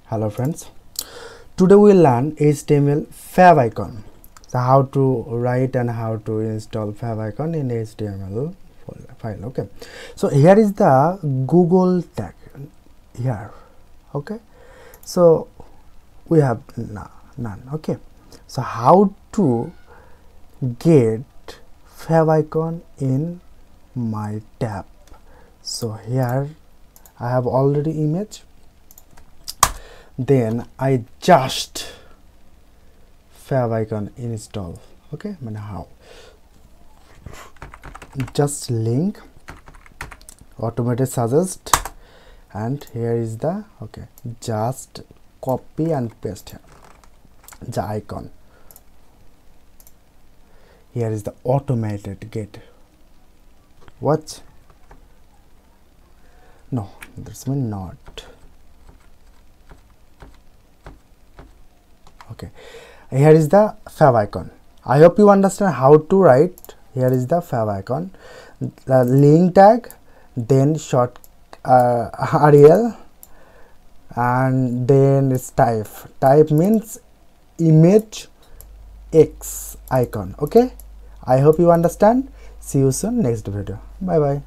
Hello friends, today we will learn HTML favicon. So how to write and how to install favicon in HTML file. Okay, so here is the Google tag here. Okay, so we have none. Okay, so how to get favicon in my tab? So here I have already image, then I just favicon install. Okay, and how? Just link automated suggest, and here is the just copy and paste here the icon. Here is the automated get. What? No, that's mean not. Okay, here is the favicon. I hope you understand how to write. Here is the favicon, the link tag, then short rel, and then it's type means image x icon. Okay, I hope you understand. See you soon next video. Bye bye.